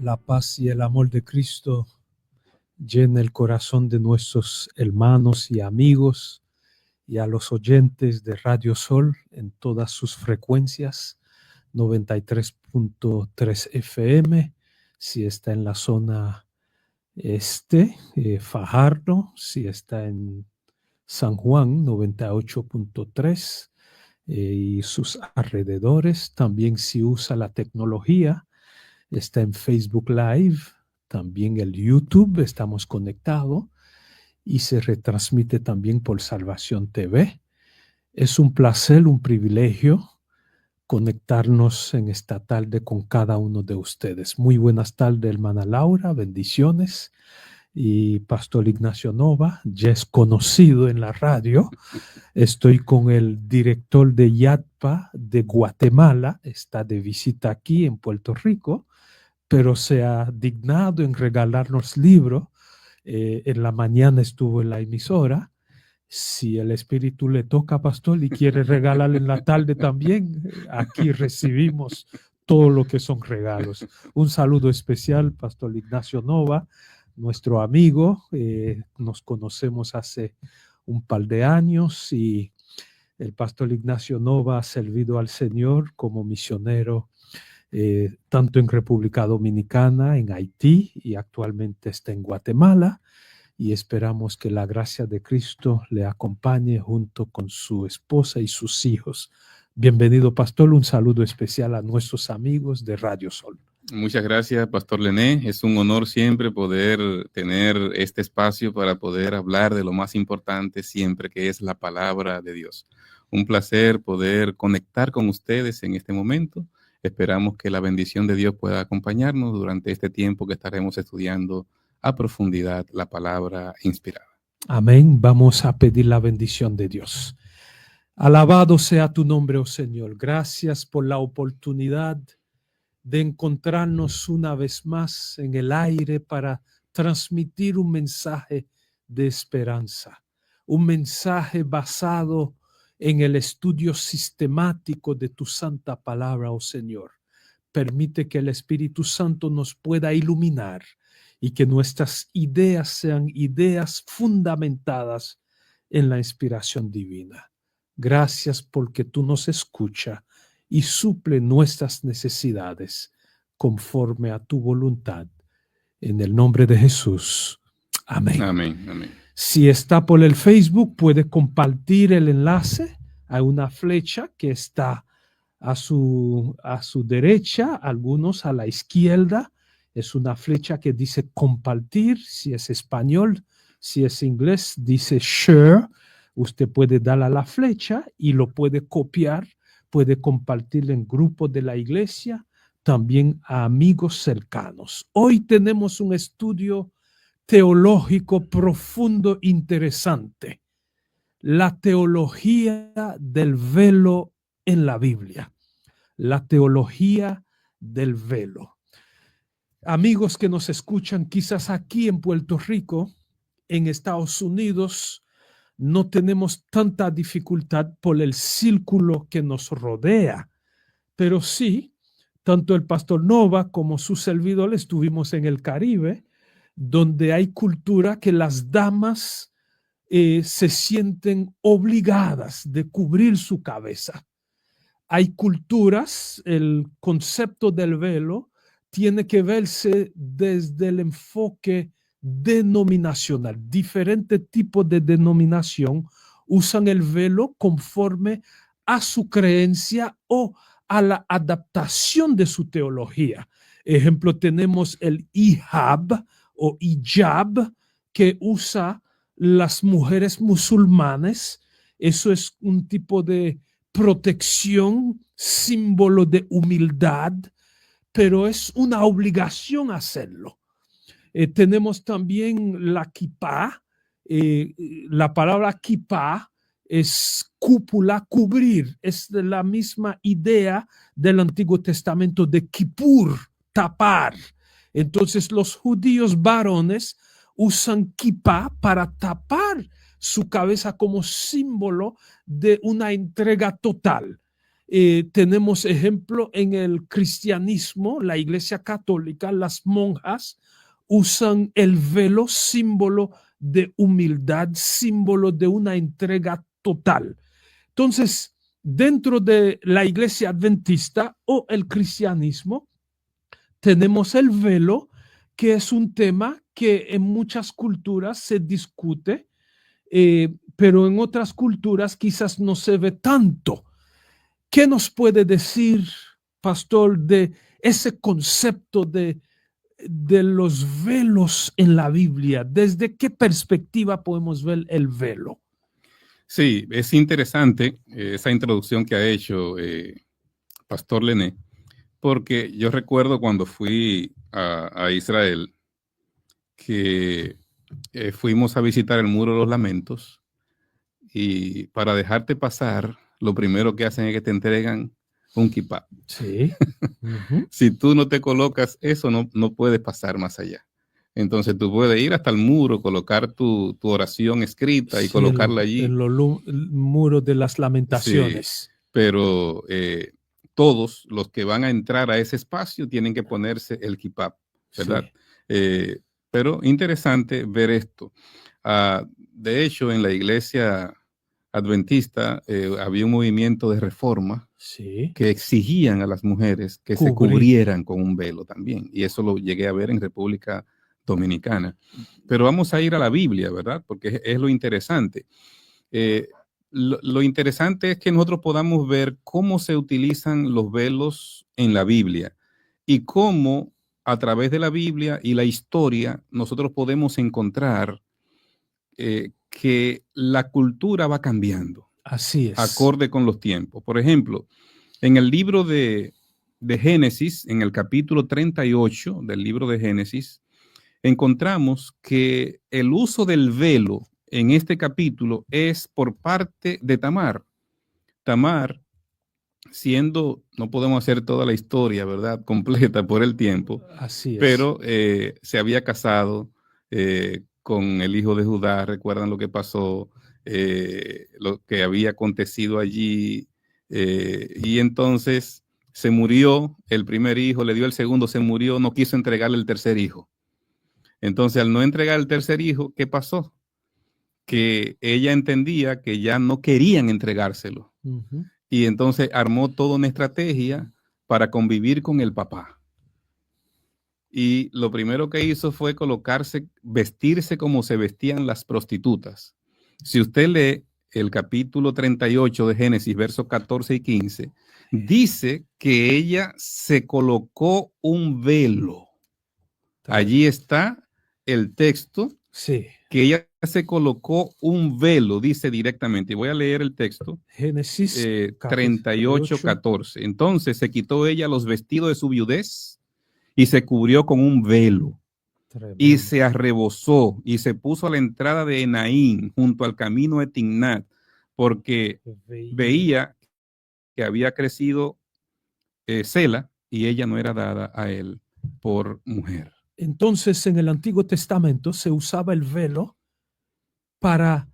La paz y el amor de Cristo llena el corazón de nuestros hermanos y amigos y a los oyentes de Radio Sol en todas sus frecuencias, 93.3 FM, si está en la zona este, Fajardo, si está en San Juan, 98.3 y sus alrededores. También si usa la tecnología, está en Facebook Live, también el YouTube, estamos conectados y se retransmite también por Salvación TV. Es un placer, un privilegio conectarnos en esta tarde con cada uno de ustedes. Muy buenas tardes, hermana Laura, bendiciones. Y Pastor Ignacio Nova, ya es conocido en la radio. Estoy con el director de YADPA de Guatemala, está de visita aquí en Puerto Rico, pero se ha dignado en regalarnos libros. En la mañana estuvo en la emisora. Si el Espíritu le toca, pastor, y quiere regalarle en la tarde también, aquí recibimos todo lo que son regalos. Un saludo especial, Pastor Ignacio Nova, nuestro amigo. Nos conocemos hace un par de años y el Pastor Ignacio Nova ha servido al Señor como misionero tanto en República Dominicana, en Haití y actualmente está en Guatemala, y esperamos que la gracia de Cristo le acompañe junto con su esposa y sus hijos. Bienvenido, pastor. Un saludo especial a nuestros amigos de Radio Sol. Muchas gracias, Pastor Lené. Es un honor siempre poder tener este espacio para poder hablar de lo más importante siempre, que es la palabra de Dios. Un placer poder conectar con ustedes en este momento. Esperamos que la bendición de Dios pueda acompañarnos durante este tiempo que estaremos estudiando a profundidad la palabra inspirada. Amén. Vamos a pedir la bendición de Dios. Alabado sea tu nombre, oh Señor. Gracias por la oportunidad de encontrarnos una vez más en el aire para transmitir un mensaje de esperanza, un mensaje basado en el estudio sistemático de tu santa palabra, oh Señor. Permite que el Espíritu Santo nos pueda iluminar y que nuestras ideas sean ideas fundamentadas en la inspiración divina. Gracias porque tú nos escuchas y suple nuestras necesidades conforme a tu voluntad. En el nombre de Jesús. Amén. Amén, amén. Si está por el Facebook, puede compartir el enlace. Hay una flecha que está a su derecha, algunos a la izquierda. Es una flecha que dice compartir, si es español. Si es inglés, dice share. Usted puede darle a la flecha y lo puede copiar, puede compartirlo en grupos de la iglesia, también a amigos cercanos. Hoy tenemos un estudio teológico profundo, interesante. La teología del velo en la Biblia. La teología del velo. Amigos que nos escuchan quizás aquí en Puerto Rico, en Estados Unidos, no tenemos tanta dificultad por el círculo que nos rodea, pero sí, tanto el pastor Nova como su servidor estuvimos en el Caribe, donde hay cultura que las damas se sienten obligadas de cubrir su cabeza. Hay culturas, el concepto del velo tiene que verse desde el enfoque denominacional. Diferentes tipos de denominación usan el velo conforme a su creencia o a la adaptación de su teología. Ejemplo, tenemos el hijab o hijab que usa las mujeres musulmanes. Eso es un tipo de protección, símbolo de humildad, pero es una obligación hacerlo. Tenemos también la kipá. La palabra kipá es cúpula, cubrir. Es de la misma idea del Antiguo Testamento de Kippur, tapar. Entonces los judíos varones usan kipá para tapar su cabeza como símbolo de una entrega total. Tenemos ejemplo en el cristianismo, la Iglesia Católica, las monjas usan el velo, símbolo de humildad, símbolo de una entrega total. Entonces, dentro de la Iglesia Adventista o el cristianismo, tenemos el velo, que es un tema que en muchas culturas se discute, pero en otras culturas quizás no se ve tanto. ¿Qué nos puede decir, pastor, de ese concepto de los velos en la Biblia? ¿Desde qué perspectiva podemos ver el velo? Sí, es interesante esa introducción que ha hecho Pastor Lené, porque yo recuerdo cuando fui a Israel que fuimos a visitar el Muro de los Lamentos, y para dejarte pasar, lo primero que hacen es que te entregan un kippah. Sí. Si tú no te colocas eso, no puedes pasar más allá. Entonces tú puedes ir hasta el muro, colocar tu oración escrita y Sí, colocarla allí. en los muros de las lamentaciones. Sí, pero todos los que van a entrar a ese espacio tienen que ponerse el kippah, ¿verdad? Sí. Pero interesante ver esto. De hecho, en la iglesia adventista había un movimiento de reforma, sí, que exigían a las mujeres que se cubrieran con un velo también. Y eso lo llegué a ver en República Dominicana. Pero vamos a ir a la Biblia, ¿verdad? Porque es lo interesante. Lo interesante es que nosotros podamos ver cómo se utilizan los velos en la Biblia y cómo a través de la Biblia y la historia nosotros podemos encontrar que la cultura va cambiando. Así es. Acorde con los tiempos. Por ejemplo, en el libro de Génesis, en el capítulo 38 del libro de Génesis, encontramos que el uso del velo en este capítulo es por parte de Tamar. Tamar, siendo, no podemos hacer toda la historia, ¿verdad?, completa por el tiempo. Así es. Pero se había casado con el hijo de Judá. Recuerdan lo que pasó, lo que había acontecido allí, y entonces se murió el primer hijo, le dio el segundo, se murió, no quiso entregarle el tercer hijo. Entonces, al no entregar el tercer hijo, ¿qué pasó? Que ella entendía que ya no querían entregárselo. Y entonces armó toda una estrategia para convivir con el papá. Y lo primero que hizo fue vestirse como se vestían las prostitutas. Si usted lee el capítulo 38 de Génesis, versos 14 y 15, dice que ella se colocó un velo. Allí está el texto, sí, que ella se colocó un velo, dice directamente. Y voy a leer el texto. Génesis 38, 14. Entonces se quitó ella los vestidos de su viudez y se cubrió con un velo. Tremendo. Y se arrebozó y se puso a la entrada de Enaín, junto al camino de Timnat, porque veía que había crecido Sela y ella no era dada a él por mujer. Entonces, en el Antiguo Testamento se usaba el velo para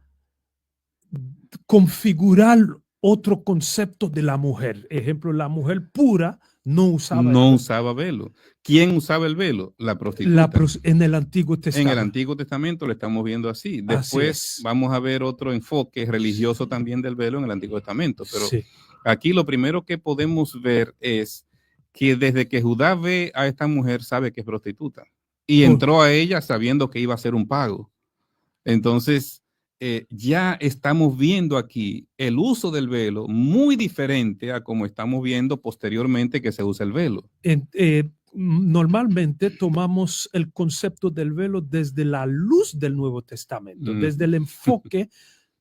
configurar otro concepto de la mujer. Ejemplo, la mujer pura no usaba velo. ¿Quién usaba el velo? La prostituta. En el Antiguo Testamento. En el Antiguo Testamento lo estamos viendo así. Después vamos a ver otro enfoque religioso también del velo en el Antiguo Testamento. Pero sí, aquí lo primero que podemos ver es que desde que Judá ve a esta mujer, sabe que es prostituta. Y entró a ella sabiendo que iba a ser un pago. Entonces, ya estamos viendo aquí el uso del velo muy diferente a como estamos viendo posteriormente que se usa el velo. Normalmente tomamos el concepto del velo desde la luz del Nuevo Testamento, desde el enfoque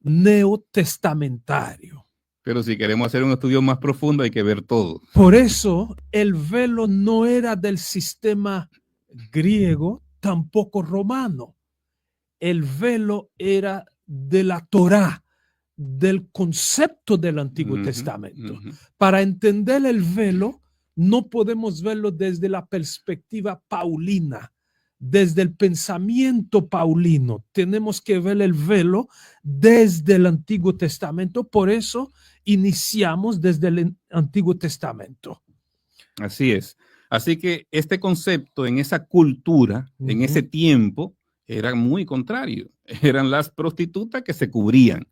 neotestamentario. Pero si queremos hacer un estudio más profundo hay que ver todo. Por eso el velo no era del sistema griego, tampoco romano. El velo era de la Torá, del concepto del Antiguo Testamento. Para entender el velo, no podemos verlo desde la perspectiva paulina, desde el pensamiento paulino. Tenemos que ver el velo desde el Antiguo Testamento. Por eso iniciamos desde el Antiguo Testamento. Así es. Así que este concepto en esa cultura, en ese tiempo, era muy contrario. Eran las prostitutas que se cubrían.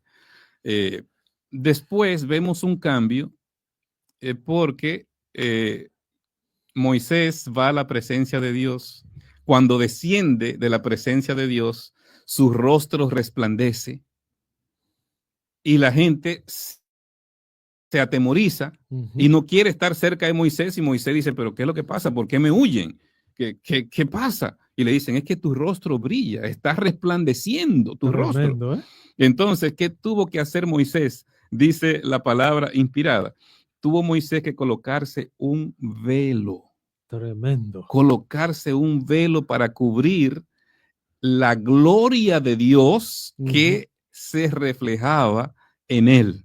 Después vemos un cambio porque Moisés va a la presencia de Dios. Cuando desciende de la presencia de Dios, su rostro resplandece y la gente se atemoriza y no quiere estar cerca de Moisés, y Moisés dice, pero ¿qué es lo que pasa? ¿Por qué me huyen? ¿Qué pasa? Y le dicen, es que tu rostro brilla, está resplandeciendo tu rostro. Entonces, ¿qué tuvo que hacer Moisés? Dice la palabra inspirada. Tuvo Moisés que colocarse un velo. Tremendo. Colocarse un velo para cubrir la gloria de Dios que se reflejaba en él.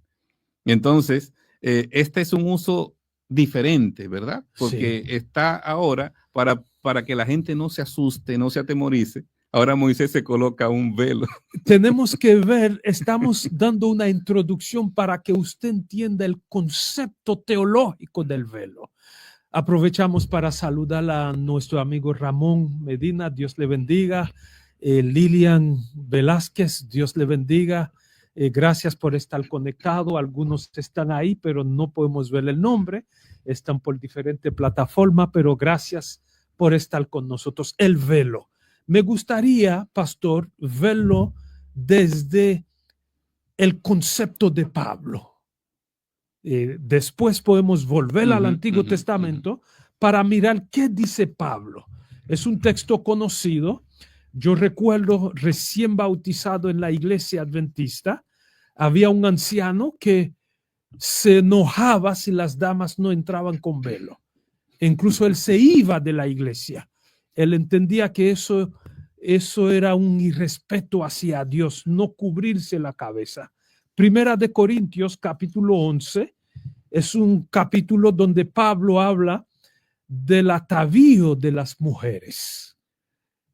Entonces, este es un uso diferente, ¿verdad? Porque está ahora para que la gente no se asuste, no se atemorice. Ahora Moisés se coloca un velo. Tenemos que ver, estamos dando una introducción para que usted entienda el concepto teológico del velo. Aprovechamos para saludar a nuestro amigo Ramón Medina, Dios le bendiga. Lilian Velázquez, Dios le bendiga. Gracias por estar conectado. Algunos están ahí, pero no podemos ver el nombre. Están por diferentes plataformas, pero gracias por estar con nosotros. El velo. Me gustaría, pastor, verlo desde el concepto de Pablo. Después podemos volver al Antiguo Testamento para mirar qué dice Pablo. Es un texto conocido. Yo recuerdo recién bautizado en la iglesia adventista, había un anciano que se enojaba si las damas no entraban con velo. Incluso él se iba de la iglesia. Él entendía que eso era un irrespeto hacia Dios, no cubrirse la cabeza. Primera de Corintios, capítulo 11, es un capítulo donde Pablo habla del atavío de las mujeres.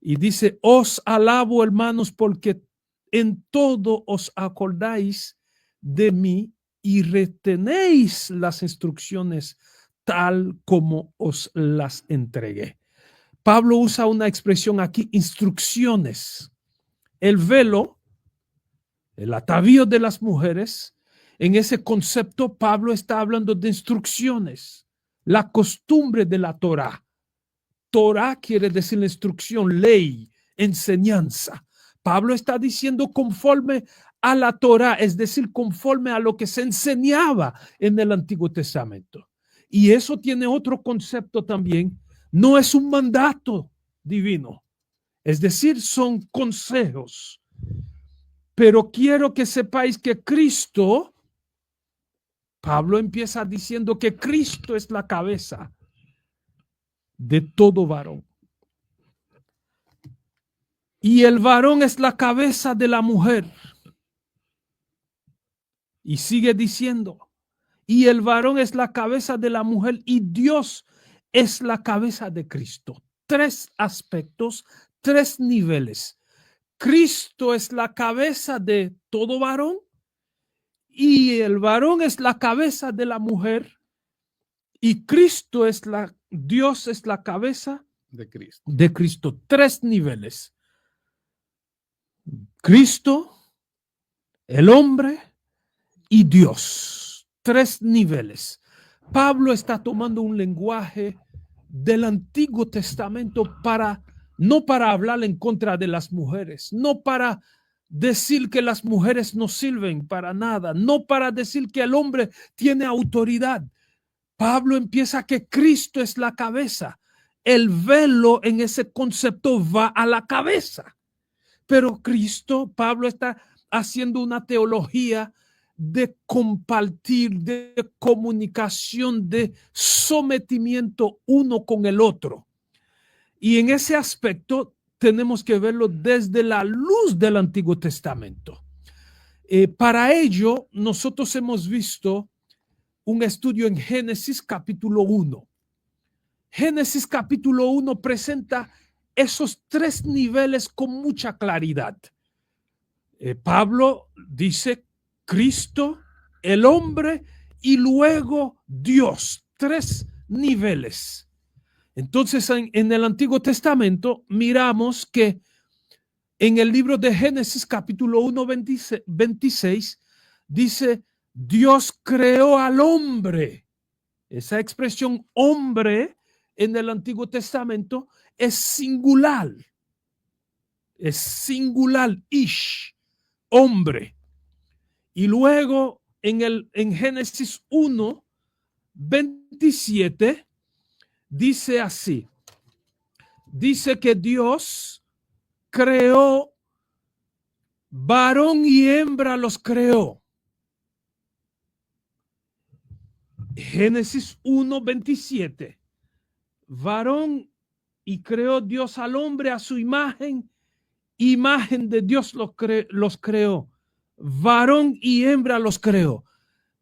Y dice, os alabo, hermanos, porque en todo os acordáis de mí y retenéis las instrucciones tal como os las entregué. Pablo usa una expresión aquí, instrucciones. El velo, el atavío de las mujeres, en ese concepto Pablo está hablando de instrucciones, la costumbre de la Torá. Torá quiere decir instrucción, ley, enseñanza. Pablo está diciendo conforme a la Torá, es decir, conforme a lo que se enseñaba en el Antiguo Testamento. Y eso tiene otro concepto también. No es un mandato divino, es decir, son consejos. Pero quiero que sepáis que Cristo, Pablo empieza diciendo que Cristo es la cabeza de todo varón. Y el varón es la cabeza de la mujer. Y sigue diciendo, y el varón es la cabeza de la mujer y Dios es la cabeza de Cristo. 3 aspectos, 3 niveles. Cristo es la cabeza de todo varón y el varón es la cabeza de la mujer y Dios es la cabeza de Cristo. 3 niveles. Cristo, el hombre y Dios. 3 niveles. Pablo está tomando un lenguaje del Antiguo Testamento no para hablar en contra de las mujeres, no para decir que las mujeres no sirven para nada, no para decir que el hombre tiene autoridad. Pablo empieza que Cristo es la cabeza. El velo en ese concepto va a la cabeza. Pero Cristo, Pablo está haciendo una teología de compartir, de comunicación, de sometimiento uno con el otro. Y en ese aspecto tenemos que verlo desde la luz del Antiguo Testamento. Para ello, nosotros hemos visto un estudio en Génesis capítulo 1. Génesis capítulo 1 presenta esos 3 niveles con mucha claridad. Pablo dice, Cristo el hombre y luego Dios. 3 niveles. Entonces, en el Antiguo Testamento miramos que en el libro de Génesis, capítulo 1, 26, dice, Dios creó al hombre. Esa expresión hombre en el Antiguo Testamento es singular. Es singular, ish, hombre. Y luego en Génesis 1, 27, dice así. Dice que Dios creó, varón y hembra los creó. Génesis 1, 27. Varón y creó Dios al hombre a su imagen. Imagen de Dios los creó. Varón y hembra los creó.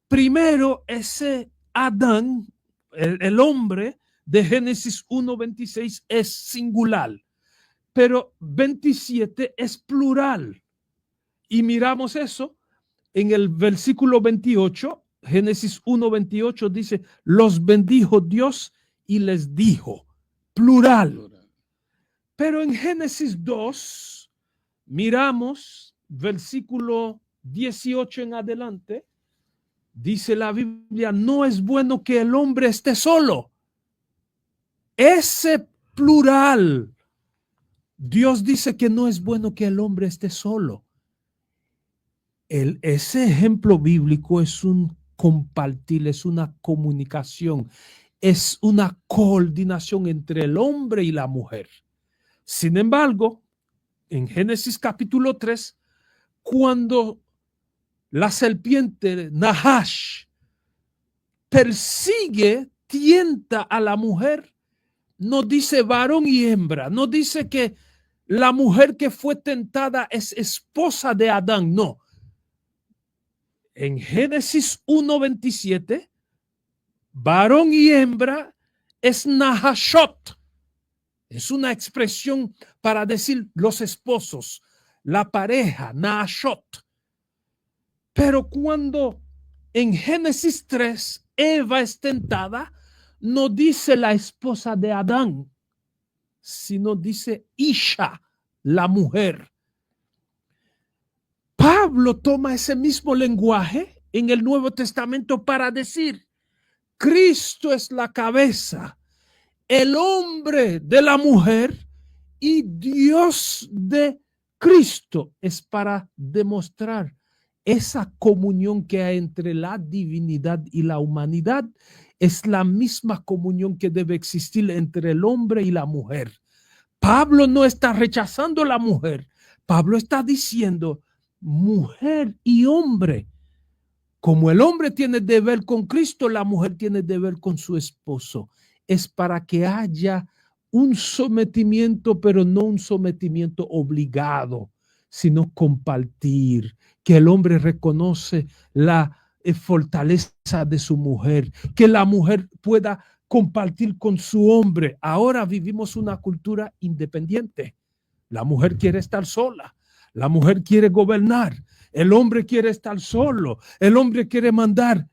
Primero, ese Adán, el hombre de Génesis 1, 26 es singular, pero 27 es plural. Y miramos eso en el versículo 28, Génesis 1, 28 dice, los bendijo Dios y les dijo, plural. Pero en Génesis 2, miramos versículo 18 en adelante, dice la Biblia, no es bueno que el hombre esté solo. Ese plural, Dios dice que no es bueno que el hombre esté solo. Ese ejemplo bíblico es un compartir, es una comunicación, es una coordinación entre el hombre y la mujer. Sin embargo, en Génesis capítulo 3, cuando la serpiente Nahash persigue, tienta a la mujer, no dice varón y hembra, no dice que la mujer que fue tentada es esposa de Adán, no. En Génesis 1:27, varón y hembra es Nahashot. Es una expresión para decir los esposos, la pareja, Nahashot. Pero cuando en Génesis 3 Eva es tentada, no dice la esposa de Adán, sino dice Isha, la mujer. Pablo toma ese mismo lenguaje en el Nuevo Testamento para decir, Cristo es la cabeza, el hombre de la mujer y Dios de Cristo. Es para demostrar esa comunión que hay entre la divinidad y la humanidad. Es la misma comunión que debe existir entre el hombre y la mujer. Pablo no está rechazando a la mujer. Pablo está diciendo mujer y hombre. Como el hombre tiene deber con Cristo, la mujer tiene deber con su esposo. Es para que haya un sometimiento, pero no un sometimiento obligado, sino compartir, que el hombre reconoce la fortaleza de su mujer, que la mujer pueda compartir con su hombre. Ahora vivimos una cultura independiente. La mujer quiere estar sola, la mujer quiere gobernar, el hombre quiere estar solo, el hombre quiere mandar.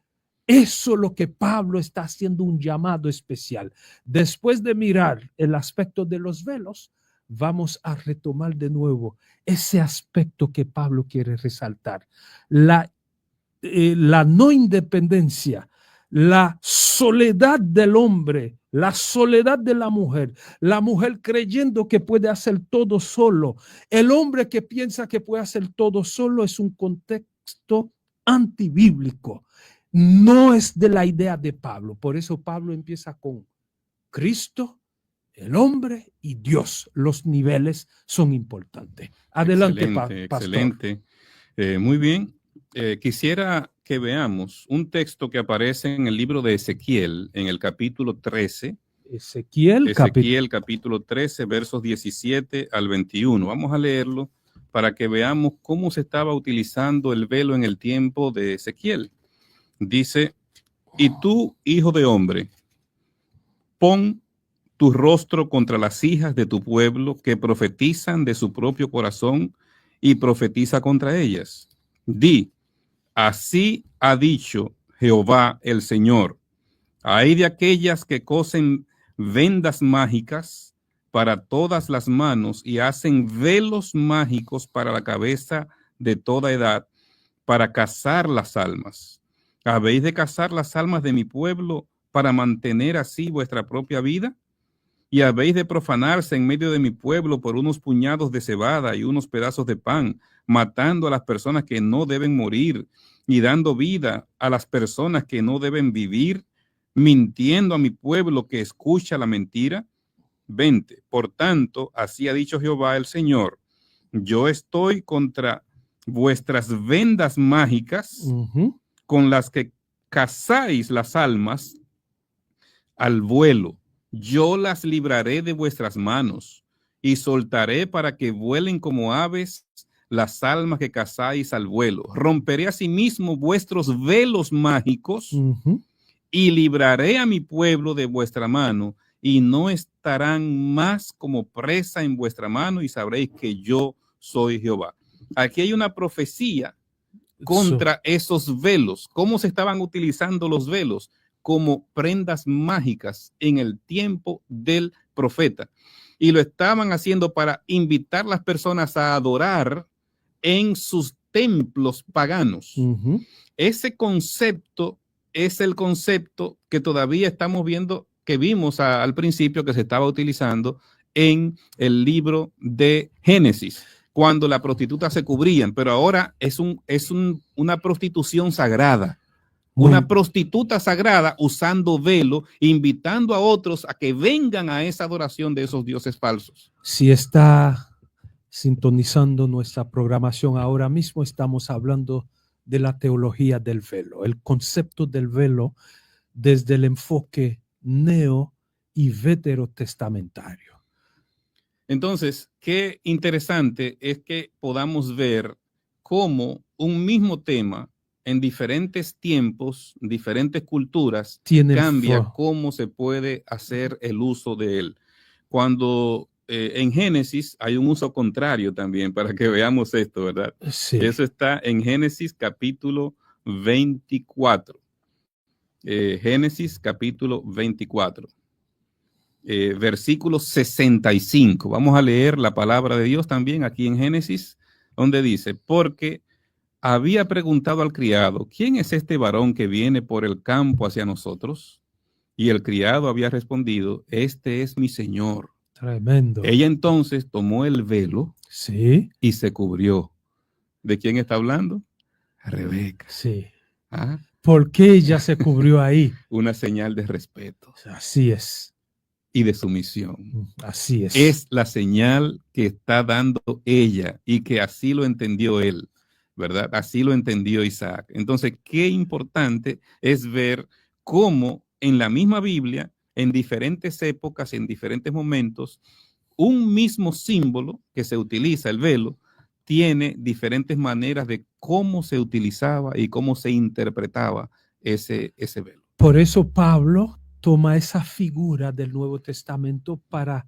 Eso es lo que Pablo está haciendo un llamado especial. Después de mirar el aspecto de los velos, vamos a retomar de nuevo ese aspecto que Pablo quiere resaltar. La no independencia, la soledad del hombre, la soledad de la mujer creyendo que puede hacer todo solo. El hombre que piensa que puede hacer todo solo es un contexto antibíblico. No es de la idea de Pablo. Por eso Pablo empieza con Cristo, el hombre y Dios. Los niveles son importantes. Adelante, excelente, pastor. Excelente. Muy bien. Quisiera que veamos un texto que aparece en el libro de Ezequiel, en el capítulo 13. Ezequiel capítulo 13, versos 17 al 21. Vamos a leerlo para que veamos cómo se estaba utilizando el velo en el tiempo de Ezequiel. Dice, y tú, hijo de hombre, pon tu rostro contra las hijas de tu pueblo que profetizan de su propio corazón y profetiza contra ellas. Di, Así ha dicho Jehová el Señor. Hay de aquellas que cosen vendas mágicas para todas las manos y hacen velos mágicos para la cabeza de toda edad, para cazar las almas. ¿Habéis de cazar las almas de mi pueblo para mantener así vuestra propia vida? ¿Y habéis de profanarse en medio de mi pueblo por unos puñados de cebada y unos pedazos de pan, matando a las personas que no deben morir y dando vida a las personas que no deben vivir, mintiendo a mi pueblo que escucha la mentira? 20. Por tanto, así ha dicho Jehová el Señor, yo estoy contra vuestras vendas mágicas con las que cazáis las almas al vuelo. Yo las libraré de vuestras manos y soltaré para que vuelen como aves las almas que cazáis al vuelo. Romperé asimismo vuestros velos mágicos y libraré a mi pueblo de vuestra mano, y no estarán más como presa en vuestra mano, y sabréis que yo soy Jehová. Aquí hay una profecía contra esos velos. ¿Cómo se estaban utilizando los velos? Como prendas mágicas en el tiempo del profeta. Y lo estaban haciendo para invitar a las personas a adorar en sus templos paganos. Ese concepto es el concepto que todavía estamos viendo, que vimos al principio que se estaba utilizando en el libro de Génesis, cuando las prostitutas se cubrían, pero ahora es una prostitución sagrada. Una prostituta sagrada usando velo, invitando a otros a que vengan a esa adoración de esos dioses falsos. Si está sintonizando nuestra programación ahora mismo, estamos hablando de la teología del velo, el concepto del velo desde el enfoque neo y veterotestamentario. Entonces, qué interesante es que podamos ver cómo un mismo tema en diferentes tiempos, diferentes culturas, cambia cómo se puede hacer el uso de él. Cuando en Génesis hay un uso contrario también, para que veamos esto, ¿verdad? Sí. Eso está en Génesis capítulo 24. Génesis capítulo 24. Versículo 65. Vamos a leer la palabra de Dios también aquí en Génesis, donde dice, porque había preguntado al criado, ¿quién es este varón que viene por el campo hacia nosotros? Y el criado había respondido, este es mi señor. Tremendo. Ella entonces tomó el velo, sí, y se cubrió. ¿De quién está hablando? Rebeca. Sí. ¿Ah? ¿Por qué ella se cubrió ahí? Una señal de respeto. Así es. Y de sumisión. Así es. Es la señal que está dando ella y que así lo entendió él, ¿verdad? Así lo entendió Isaac. Entonces, qué importante es ver cómo en la misma Biblia, en diferentes épocas, en diferentes momentos, un mismo símbolo que se utiliza, el velo, tiene diferentes maneras de cómo se utilizaba y cómo se interpretaba ese velo. Por eso Pablo toma esa figura del Nuevo Testamento para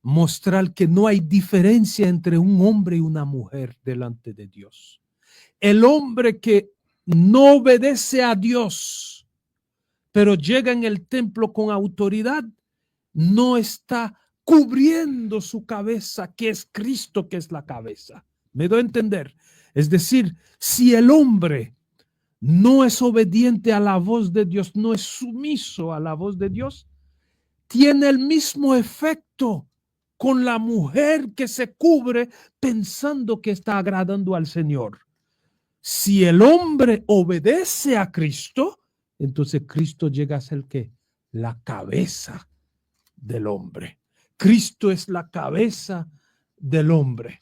mostrar que no hay diferencia entre un hombre y una mujer delante de Dios. El hombre que no obedece a Dios, pero llega en el templo con autoridad, no está cubriendo su cabeza, que es Cristo, que es la cabeza. ¿Me doy a entender? Es decir, si el hombre no es obediente a la voz de Dios, no es sumiso a la voz de Dios, tiene el mismo efecto con la mujer que se cubre pensando que está agradando al Señor. Si el hombre obedece a Cristo, entonces Cristo llega a ser ¿qué? La cabeza del hombre. Cristo es la cabeza del hombre.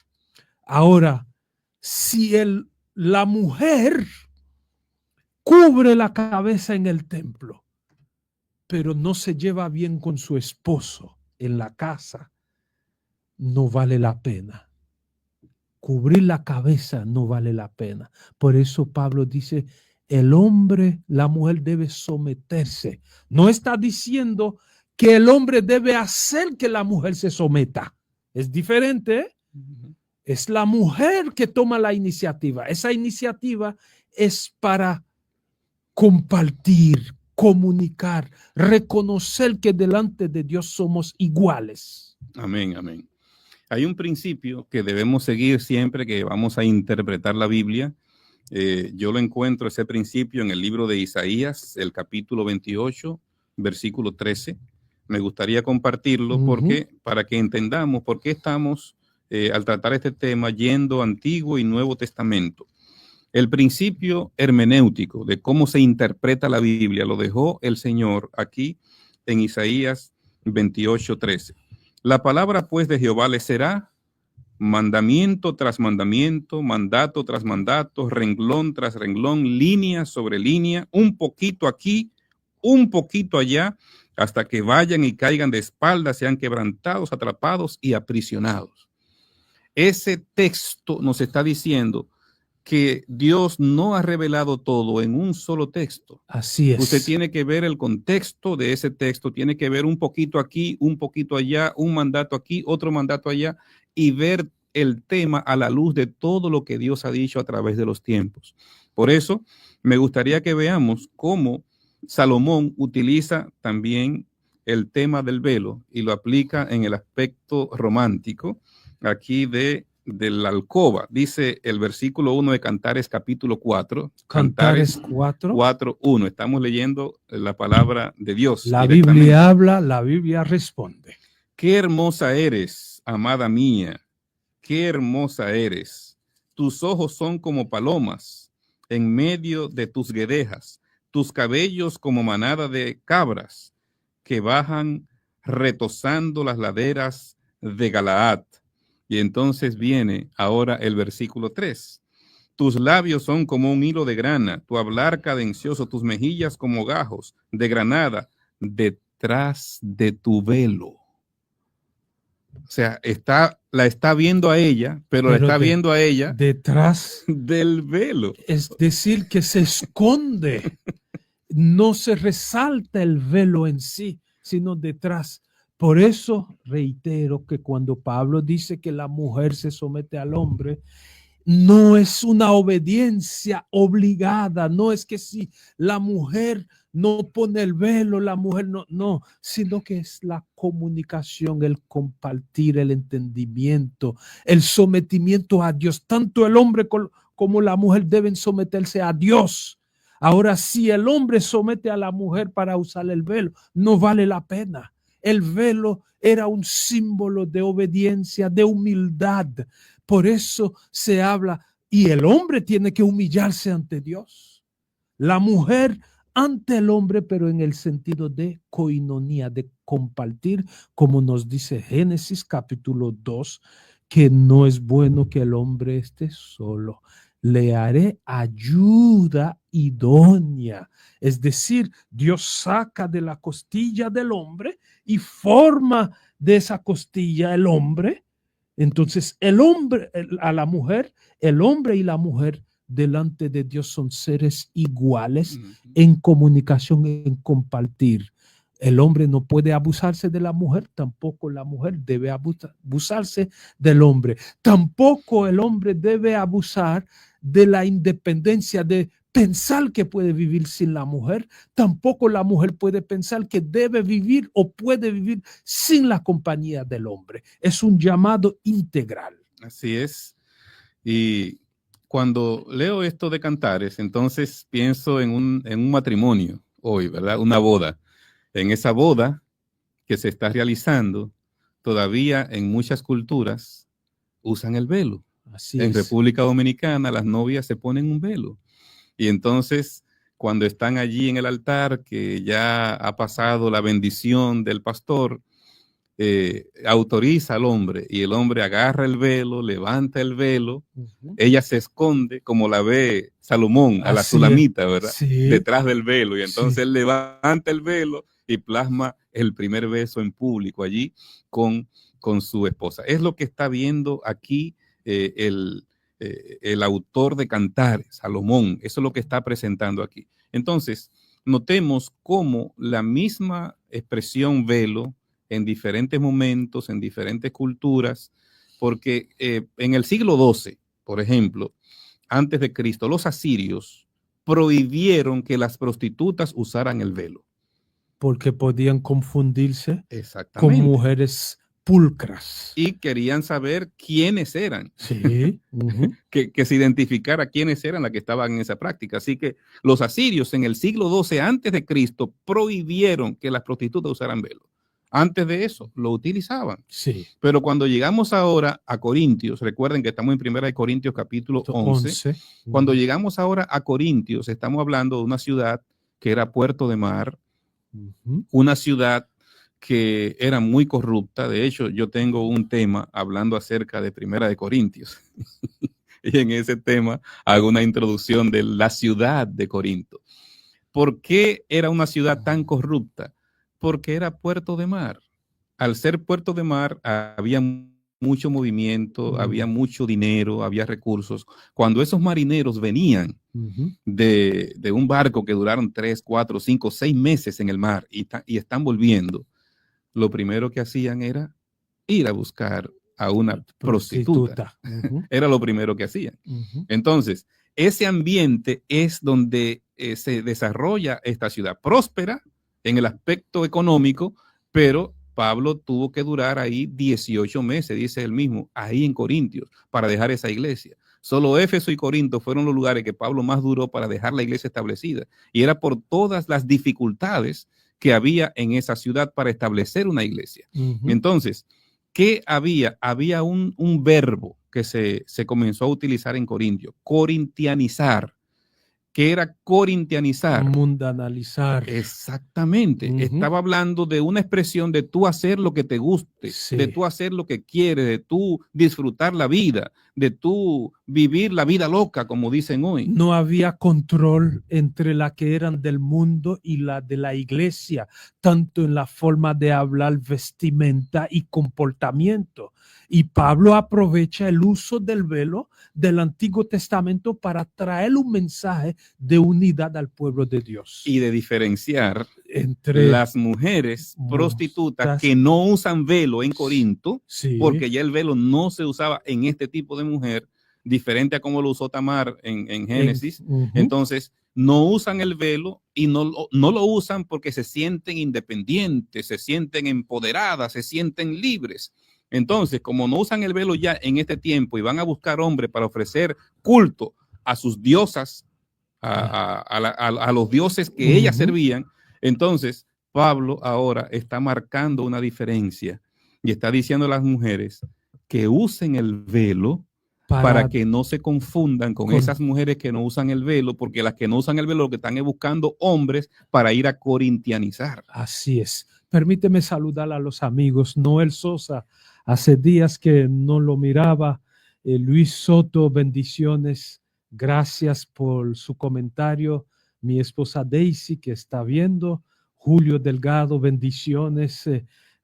Ahora, si la mujer cubre la cabeza en el templo, pero no se lleva bien con su esposo en la casa, no vale la pena. Cubrir la cabeza no vale la pena. Por eso Pablo dice, el hombre, la mujer debe someterse. No está diciendo que el hombre debe hacer que la mujer se someta. Es diferente, ¿eh? Es la mujer que toma la iniciativa. Esa iniciativa es para compartir, comunicar, reconocer que delante de Dios somos iguales. Amén, amén. Hay un principio que debemos seguir siempre que vamos a interpretar la Biblia. Yo lo encuentro ese principio en el libro de Isaías, el capítulo 28, versículo 13. Me gustaría compartirlo porque para que entendamos por qué estamos al tratar este tema yendo Antiguo y Nuevo Testamento. El principio hermenéutico de cómo se interpreta la Biblia lo dejó el Señor aquí en Isaías 28, 13. La palabra pues de Jehová le será mandamiento tras mandamiento, mandato tras mandato, renglón tras renglón, línea sobre línea, un poquito aquí, un poquito allá, hasta que vayan y caigan de espaldas, sean quebrantados, atrapados y aprisionados. Ese texto nos está diciendo que Dios no ha revelado todo en un solo texto. Así es. Usted tiene que ver el contexto de ese texto, tiene que ver un poquito aquí, un poquito allá, un mandato aquí, otro mandato allá, y ver el tema a la luz de todo lo que Dios ha dicho a través de los tiempos. Por eso, me gustaría que veamos cómo Salomón utiliza también el tema del velo y lo aplica en el aspecto romántico aquí de la alcoba. Dice el versículo 1 de Cantares capítulo 4. Cantares 4. 4:1. Estamos leyendo la palabra de Dios. La Biblia habla, la Biblia responde. Qué hermosa eres, amada mía. Qué hermosa eres. Tus ojos son como palomas en medio de tus guedejas. Tus cabellos como manada de cabras que bajan retozando las laderas de Galaad. Y entonces viene ahora el versículo 3. Tus labios son como un hilo de grana, tu hablar cadencioso, tus mejillas como gajos de granada detrás de tu velo. O sea, la está viendo a ella, pero la está viendo a ella detrás del velo. Es decir, que se esconde. No se resalta el velo en sí, sino detrás. Por eso reitero que cuando Pablo dice que la mujer se somete al hombre, no es una obediencia obligada, no es que si la mujer no pone el velo, la mujer no, sino que es la comunicación, el compartir, el entendimiento, el sometimiento a Dios. Tanto el hombre como la mujer deben someterse a Dios. Ahora, si el hombre somete a la mujer para usar el velo, no vale la pena. El velo era un símbolo de obediencia, de humildad. Por eso se habla, y el hombre tiene que humillarse ante Dios. La mujer ante el hombre, pero en el sentido de coinonía, de compartir, como nos dice Génesis capítulo 2, que no es bueno que el hombre esté solo. Le haré ayuda idónea. Es decir, Dios saca de la costilla del hombre y forma de esa costilla el hombre. Entonces, el hombre a la mujer, el hombre y la mujer delante de Dios son seres iguales en comunicación, en compartir. El hombre no puede abusarse de la mujer, tampoco la mujer debe abusarse del hombre. Tampoco el hombre debe abusar de la independencia, de pensar que puede vivir sin la mujer. Tampoco la mujer puede pensar que debe vivir o puede vivir sin la compañía del hombre. Es un llamado integral. Así es. Y cuando leo esto de Cantares, entonces pienso en un matrimonio hoy, ¿verdad? Una boda. En esa boda que se está realizando, todavía en muchas culturas usan el velo. Así en es. República Dominicana las novias se ponen un velo. Y entonces, cuando están allí en el altar, que ya ha pasado la bendición del pastor, autoriza al hombre y el hombre agarra el velo, levanta el velo, ella se esconde como la ve Salomón a la Sulamita, ¿verdad? Sí. Detrás del velo, y entonces él levanta el velo y plasma el primer beso en público allí con su esposa. Es lo que está viendo aquí el autor de Cantares, Salomón. Eso es lo que está presentando aquí. Entonces, notemos cómo la misma expresión velo en diferentes momentos, en diferentes culturas, porque en el siglo XII, por ejemplo, antes de Cristo, los asirios prohibieron que las prostitutas usaran el velo. Porque podían confundirse con Exactamente. mujeres pulcras. Y querían saber quiénes eran. Sí. Que se identificara quiénes eran las que estaban en esa práctica. Así que los asirios en el siglo XII antes de Cristo prohibieron que las prostitutas usaran velo. Antes de eso lo utilizaban. Sí. Pero cuando llegamos ahora a Corintios, recuerden que estamos en 1 Corintios capítulo 11. Cuando llegamos ahora a Corintios, estamos hablando de una ciudad que era puerto de mar, una ciudad que era muy corrupta. De hecho, yo tengo un tema hablando acerca de 1 Corintios. Y en ese tema hago una introducción de la ciudad de Corinto. ¿Por qué era una ciudad tan corrupta? Porque era puerto de mar. Al ser puerto de mar, había mucho movimiento, había mucho dinero, había recursos. Cuando esos marineros venían de un barco que duraron 3, 4, 5, 6 meses en el mar y están volviendo, lo primero que hacían era ir a buscar a una prostituta. Era lo primero que hacían. Entonces, ese ambiente es donde se desarrolla esta ciudad próspera en el aspecto económico, pero Pablo tuvo que durar ahí 18 meses, dice él mismo, ahí en Corintios, para dejar esa iglesia. Solo Éfeso y Corinto fueron los lugares que Pablo más duró para dejar la iglesia establecida. Y era por todas las dificultades que había en esa ciudad para establecer una iglesia. Entonces, ¿qué había? Había un verbo que se comenzó a utilizar en Corintio, corintianizar. ¿Qué era corintianizar? Mundanalizar. Exactamente. Estaba hablando de una expresión de tú hacer lo que te guste, de tú hacer lo que quieres, de tú disfrutar la vida, de tú vivir la vida loca, como dicen hoy. No había control entre la que eran del mundo y la de la iglesia, tanto en la forma de hablar, vestimenta y comportamiento. Y Pablo aprovecha el uso del velo del Antiguo Testamento para traer un mensaje de unidad al pueblo de Dios. Y de diferenciar entre las mujeres prostitutas que no usan velo en Corinto, porque ya el velo no se usaba en este tipo de mujer, diferente a como lo usó Tamar en Génesis. Entonces, no usan el velo y no lo usan porque se sienten independientes, se sienten empoderadas, se sienten libres. Entonces, como no usan el velo ya en este tiempo y van a buscar hombres para ofrecer culto a sus diosas, a los dioses que ellas servían, entonces Pablo ahora está marcando una diferencia y está diciendo a las mujeres que usen el velo para que no se confundan con esas mujeres que no usan el velo, porque las que no usan el velo lo que están es buscando hombres para ir a corintianizar. Así es. Permíteme saludar a los amigos. Noel Sosa, hace días que no lo miraba. Luis Soto, bendiciones. Gracias por su comentario. Mi esposa Daisy, que está viendo. Julio Delgado, bendiciones.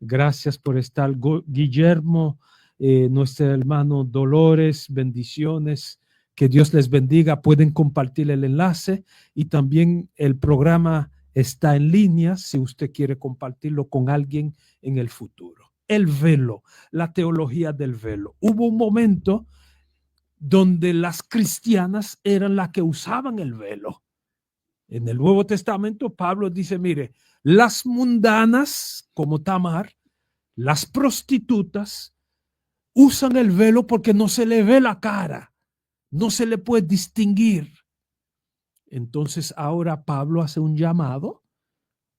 Gracias por estar. Guillermo, nuestro hermano Dolores, bendiciones. Que Dios les bendiga. Pueden compartir el enlace y también el programa está en línea si usted quiere compartirlo con alguien en el futuro. El velo, la teología del velo. Hubo un momento donde las cristianas eran las que usaban el velo. En el Nuevo Testamento, Pablo dice, mire, las mundanas como Tamar, las prostitutas, usan el velo porque no se le ve la cara, no se le puede distinguir. Entonces ahora Pablo hace un llamado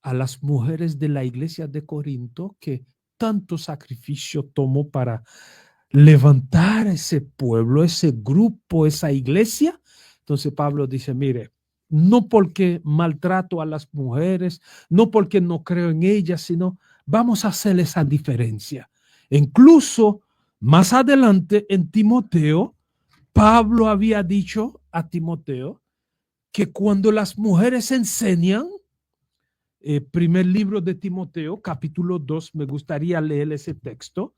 a las mujeres de la iglesia de Corinto que tanto sacrificio tomó para levantar ese pueblo, ese grupo, esa iglesia. Entonces Pablo dice, mire, no porque maltrato a las mujeres, no porque no creo en ellas, sino vamos a hacer esa diferencia. Incluso más adelante en Timoteo, Pablo había dicho a Timoteo que cuando las mujeres enseñan, primer libro de Timoteo, capítulo 2, me gustaría leer ese texto,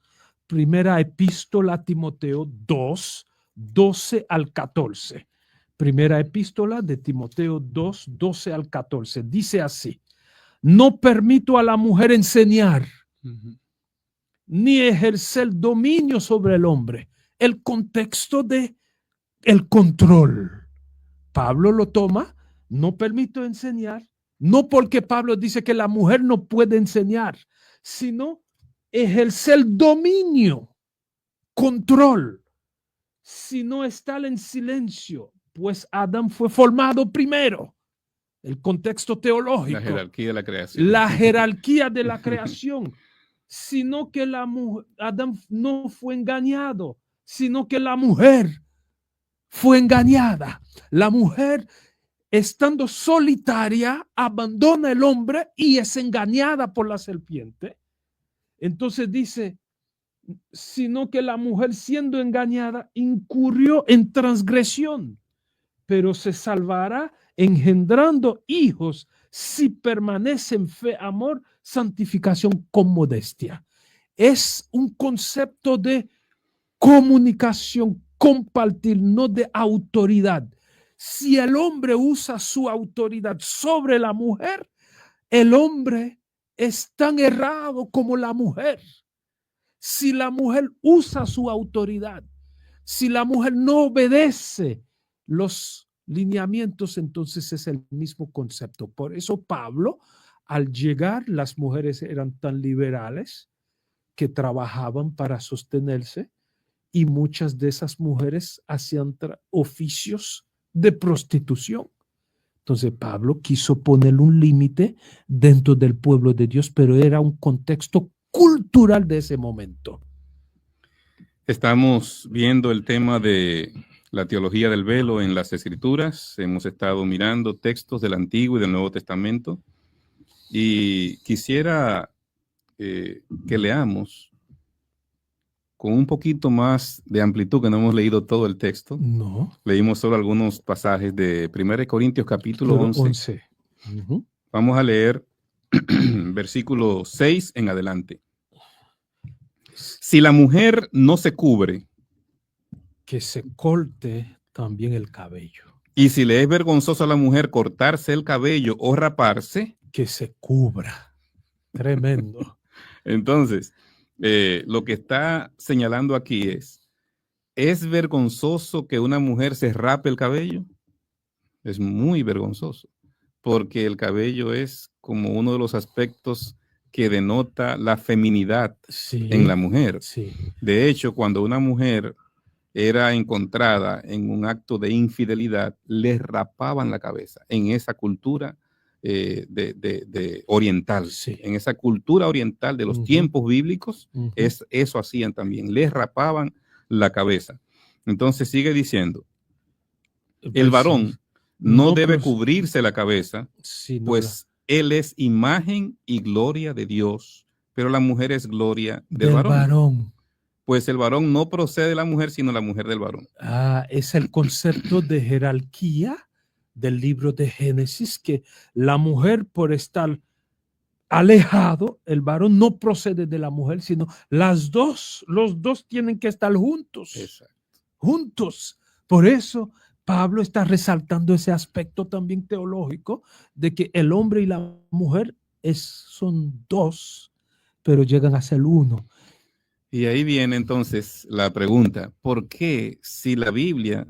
primera epístola a Timoteo 2, 12 al 14. Primera epístola de Timoteo 2, 12 al 14. Dice así, no permito a la mujer enseñar, ni ejercer dominio sobre el hombre. El contexto de el control. Pablo lo toma, no permito enseñar, no porque Pablo dice que la mujer no puede enseñar, sino ejercer dominio, control. Si no está en silencio, pues Adán fue formado primero. El contexto teológico. La jerarquía de la creación. La jerarquía de la creación. Sino que Adán no fue engañado, sino que la mujer fue engañada. La mujer, estando solitaria, abandona el hombre y es engañada por la serpiente. Entonces dice, sino que la mujer, siendo engañada, incurrió en transgresión, pero se salvará engendrando hijos si permanece en fe, amor, santificación con modestia. Es un concepto de comunicación, compartir, no de autoridad. Si el hombre usa su autoridad sobre la mujer, el hombre es tan errado como la mujer. Si la mujer usa su autoridad, si la mujer no obedece los lineamientos, entonces es el mismo concepto. Por eso Pablo, al llegar, las mujeres eran tan liberales que trabajaban para sostenerse y muchas de esas mujeres hacían oficios de prostitución. Entonces Pablo quiso poner un límite dentro del pueblo de Dios, pero era un contexto cultural de ese momento. Estamos viendo el tema de la teología del velo en las Escrituras. Hemos estado mirando textos del Antiguo y del Nuevo Testamento. Y quisiera que leamos con un poquito más de amplitud, que no hemos leído todo el texto. No. Leímos solo algunos pasajes de 1 Corintios capítulo 11. Vamos a leer versículo 6 en adelante. Si la mujer no se cubre, que se corte también el cabello. Y si le es vergonzoso a la mujer cortarse el cabello o raparse, que se cubra. Tremendo. Entonces, lo que está señalando aquí ¿es vergonzoso que una mujer se rape el cabello? Es muy vergonzoso, porque el cabello es como uno de los aspectos que denota la feminidad en la mujer. Sí. De hecho, cuando una mujer era encontrada en un acto de infidelidad, le rapaban la cabeza en esa cultura de oriental. Sí. En esa cultura oriental de los tiempos bíblicos, eso hacían también, les rapaban la cabeza. Entonces sigue diciendo, el varón no debe cubrirse la cabeza, pues él es imagen y gloria de Dios, pero la mujer es gloria del varón. Pues el varón no procede de la mujer, sino la mujer del varón. Es el concepto de jerarquía del libro de Génesis, que la mujer, por estar alejado, el varón no procede de la mujer, sino los dos tienen que estar juntos. Exacto. Juntos. Por eso Pablo está resaltando ese aspecto también teológico de que el hombre y la mujer son dos, pero llegan a ser uno. Y ahí viene entonces la pregunta, ¿por qué si la Biblia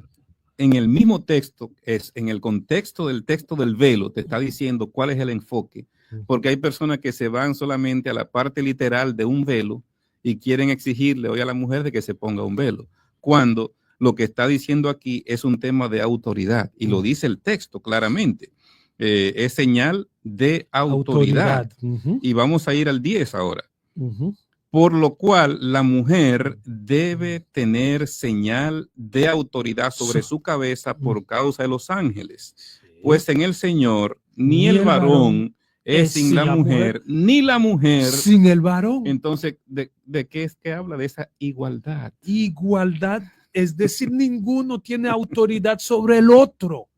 en el mismo texto, en el contexto del texto del velo, te está diciendo cuál es el enfoque? Porque hay personas que se van solamente a la parte literal de un velo y quieren exigirle hoy a la mujer de que se ponga un velo, cuando lo que está diciendo aquí es un tema de autoridad, y lo dice el texto claramente. Es señal de autoridad. Y vamos a ir al 10 ahora. Por lo cual la mujer debe tener señal de autoridad sobre su cabeza por causa de los ángeles. Pues en el Señor ni el varón es sin la mujer, ni la mujer sin el varón. Entonces, ¿de qué es que habla? De esa igualdad. Igualdad, es decir, ninguno tiene autoridad sobre el otro.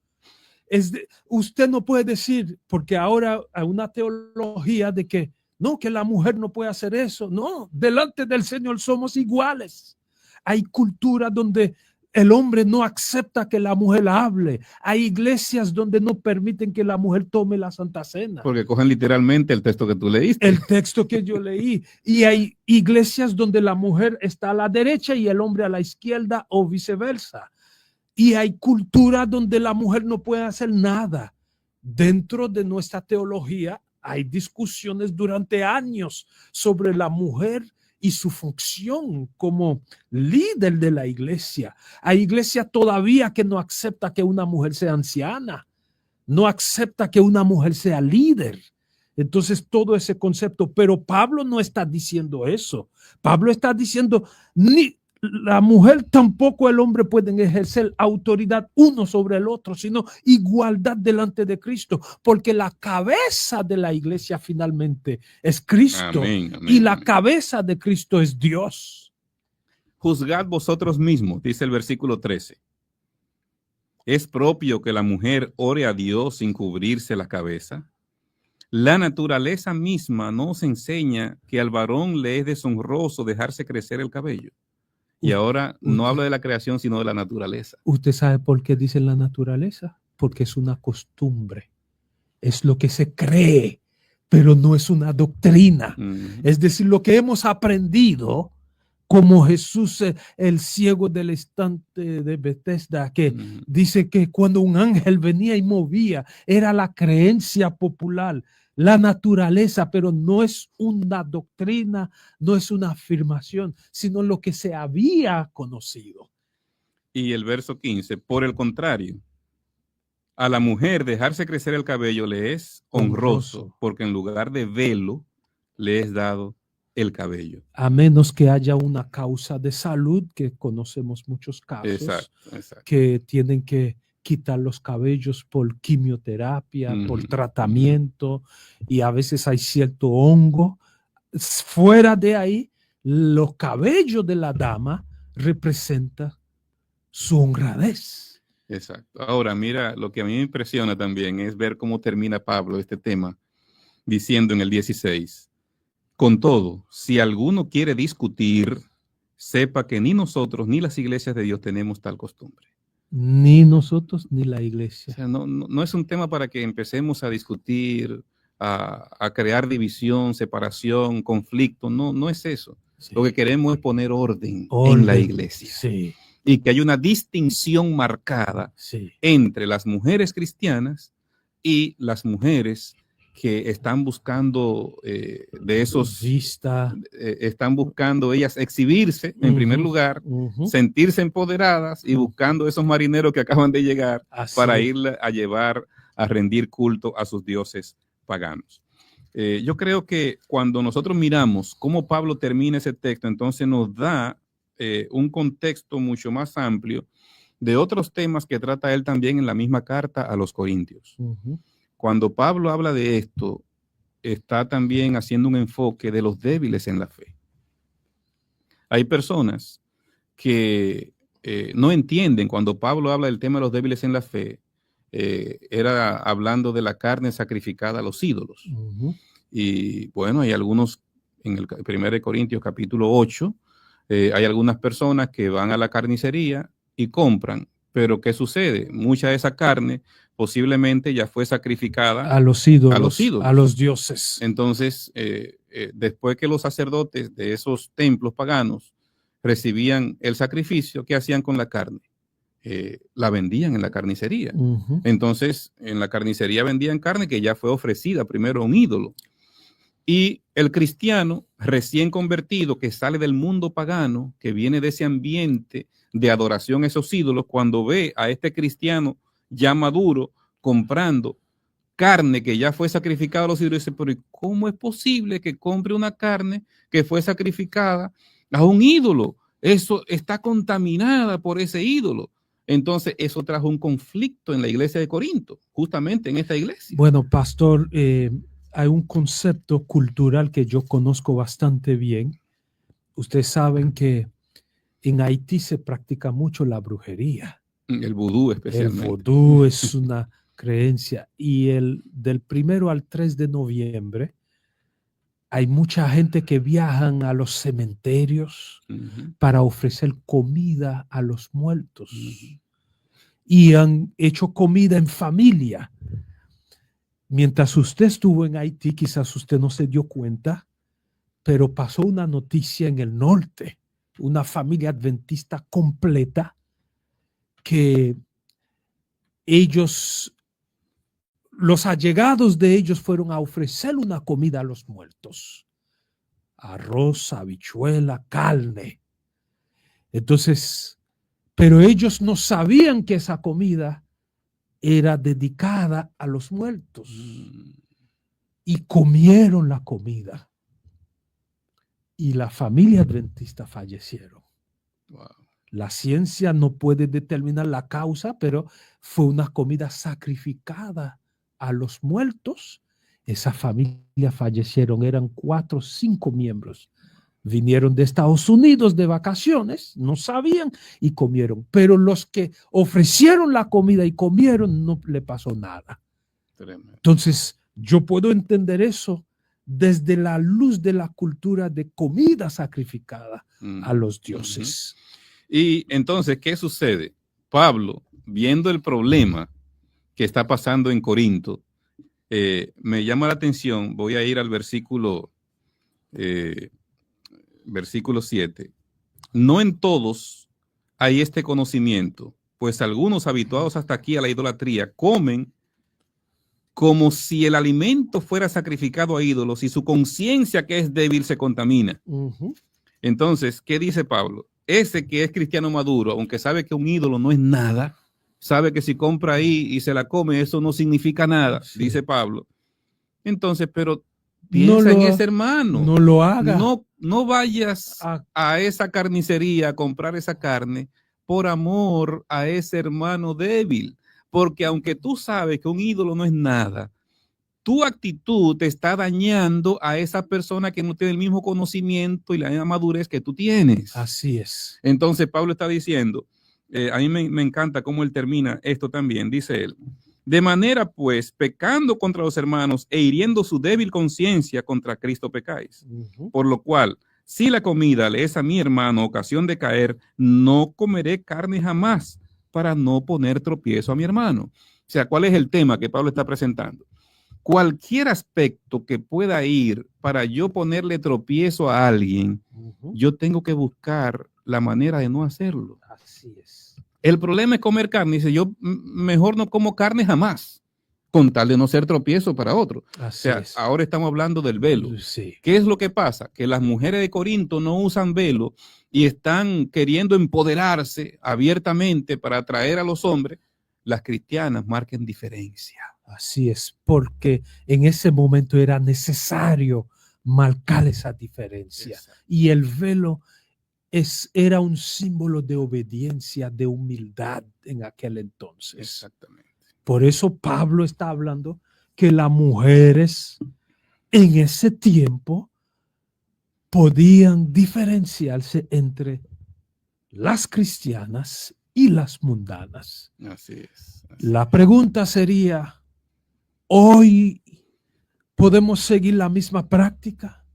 Usted no puede decir, porque ahora hay una teología de que no, que la mujer no puede hacer eso. No, delante del Señor somos iguales. Hay culturas donde el hombre no acepta que la mujer hable. Hay iglesias donde no permiten que la mujer tome la Santa Cena. Porque cogen literalmente el texto que tú leíste. El texto que yo leí. Y hay iglesias donde la mujer está a la derecha y el hombre a la izquierda o viceversa. Y hay culturas donde la mujer no puede hacer nada. Dentro de nuestra teología hay discusiones durante años sobre la mujer y su función como líder de la iglesia. Hay iglesia todavía que no acepta que una mujer sea anciana, no acepta que una mujer sea líder. Entonces todo ese concepto, pero Pablo no está diciendo eso. Pablo está diciendo, ni la mujer tampoco el hombre pueden ejercer autoridad uno sobre el otro, sino igualdad delante de Cristo, porque la cabeza de la iglesia finalmente es Cristo. Amén, amén, y la amén. cabeza de Cristo es Dios. Juzgad vosotros mismos, dice el versículo 13. ¿Es propio que la mujer ore a Dios sin cubrirse la cabeza? La naturaleza misma nos enseña que al varón le es deshonroso dejarse crecer el cabello. Y ahora no habla de la creación, sino de la naturaleza. ¿Usted sabe por qué dice la naturaleza? Porque es una costumbre. Es lo que se cree, pero no es una doctrina. Es decir, lo que hemos aprendido, como Jesús, el ciego del estante de Bethesda, que dice que cuando un ángel venía y movía, era la creencia popular, la naturaleza, pero no es una doctrina, no es una afirmación, sino lo que se había conocido. Y el verso 15, por el contrario, a la mujer dejarse crecer el cabello le es honroso, porque en lugar de velo le es dado el cabello. A menos que haya una causa de salud, que conocemos muchos casos, exacto. que tienen que quitar los cabellos por quimioterapia, por tratamiento, y a veces hay cierto hongo. Fuera de ahí, los cabellos de la dama representan su honradez. Exacto. Ahora, mira, lo que a mí me impresiona también es ver cómo termina Pablo este tema, diciendo en el 16, con todo, si alguno quiere discutir, sepa que ni nosotros ni las iglesias de Dios tenemos tal costumbre. Ni nosotros ni la iglesia. O sea, no es un tema para que empecemos a discutir, a crear división, separación, conflicto. No es eso. Sí. Lo que queremos es poner orden en la iglesia. Sí. Y que haya una distinción marcada entre las mujeres cristianas y las mujeres que están buscando están buscando ellas exhibirse en primer lugar, sentirse empoderadas y buscando esos marineros que acaban de llegar para ir a llevar a rendir culto a sus dioses paganos. Yo creo que cuando nosotros miramos cómo Pablo termina ese texto, entonces nos da un contexto mucho más amplio de otros temas que trata él también en la misma carta a los Corintios. Cuando Pablo habla de esto, está también haciendo un enfoque de los débiles en la fe. Hay personas que no entienden cuando Pablo habla del tema de los débiles en la fe, era hablando de la carne sacrificada a los ídolos. Y bueno, hay algunos, en el 1 Corintios capítulo 8, hay algunas personas que van a la carnicería y compran, pero ¿qué sucede? Mucha de esa carne posiblemente ya fue sacrificada a los ídolos, a los dioses. Entonces, después que los sacerdotes de esos templos paganos recibían el sacrificio, ¿qué hacían con la carne? La vendían en la carnicería. Entonces, en la carnicería vendían carne que ya fue ofrecida primero a un ídolo. Y el cristiano recién convertido que sale del mundo pagano, que viene de ese ambiente de adoración a esos ídolos, cuando ve a este cristiano ya maduro comprando carne que ya fue sacrificada a los ídolos, dice, pero ¿cómo es posible que compre una carne que fue sacrificada a un ídolo? Eso está contaminada por ese ídolo. Entonces eso trajo un conflicto en la iglesia de Corinto, justamente en esta iglesia. Bueno, pastor, hay un concepto cultural que yo conozco bastante bien. Ustedes saben que en Haití se practica mucho la brujería. El vudú especialmente. El vudú es una creencia. Y del 1 al 3 de noviembre hay mucha gente que viajan a los cementerios para ofrecer comida a los muertos. Y han hecho comida en familia. Mientras usted estuvo en Haití, quizás usted no se dio cuenta, pero pasó una noticia en el norte, una familia adventista completa que ellos, los allegados de ellos fueron a ofrecer una comida a los muertos. Arroz, habichuela, carne. Entonces, pero ellos no sabían que esa comida era dedicada a los muertos. Y comieron la comida. Y la familia adventista fallecieron. Wow. La ciencia no puede determinar la causa, pero fue una comida sacrificada a los muertos. Esa familia fallecieron, eran 4 o 5 miembros. Vinieron de Estados Unidos de vacaciones, no sabían y comieron. Pero los que ofrecieron la comida y comieron, no le pasó nada. Tremendo. Entonces, yo puedo entender eso desde la luz de la cultura de comida sacrificada a los dioses. Y entonces, ¿qué sucede? Pablo, viendo el problema que está pasando en Corinto, me llama la atención, voy a ir al versículo 7. No en todos hay este conocimiento, pues algunos habituados hasta aquí a la idolatría comen como si el alimento fuera sacrificado a ídolos y su conciencia, que es débil, se contamina. Entonces, ¿qué dice Pablo? Ese que es cristiano maduro, aunque sabe que un ídolo no es nada, sabe que si compra ahí y se la come, eso no significa nada, sí, dice Pablo. Entonces, pero piensa en ese hermano. No lo haga. No vayas a esa carnicería a comprar esa carne por amor a ese hermano débil. Porque aunque tú sabes que un ídolo no es nada, tu actitud te está dañando a esa persona que no tiene el mismo conocimiento y la misma madurez que tú tienes. Así es. Entonces Pablo está diciendo, a mí me encanta cómo él termina esto también, dice él: de manera pues, pecando contra los hermanos e hiriendo su débil conciencia, contra Cristo pecáis. Por lo cual, si la comida le es a mi hermano ocasión de caer, no comeré carne jamás, para no poner tropiezo a mi hermano. O sea, ¿cuál es el tema que Pablo está presentando? Cualquier aspecto que pueda ir para yo ponerle tropiezo a alguien, yo tengo que buscar la manera de no hacerlo. Así es. El problema es comer carne. Dice, yo mejor no como carne jamás, con tal de no ser tropiezo para otro. Así o sea, es. Ahora estamos hablando del velo. Sí. ¿Qué es lo que pasa? Que las mujeres de Corinto no usan velo y están queriendo empoderarse abiertamente para atraer a los hombres. Las cristianas marquen diferencia. Así es, porque en ese momento era necesario marcar esa diferencia. Exacto. Y el velo era un símbolo de obediencia, de humildad en aquel entonces. Exactamente. Por eso Pablo está hablando que las mujeres en ese tiempo podían diferenciarse entre las cristianas y las mundanas. Así es. La pregunta sería, ¿hoy podemos seguir la misma práctica?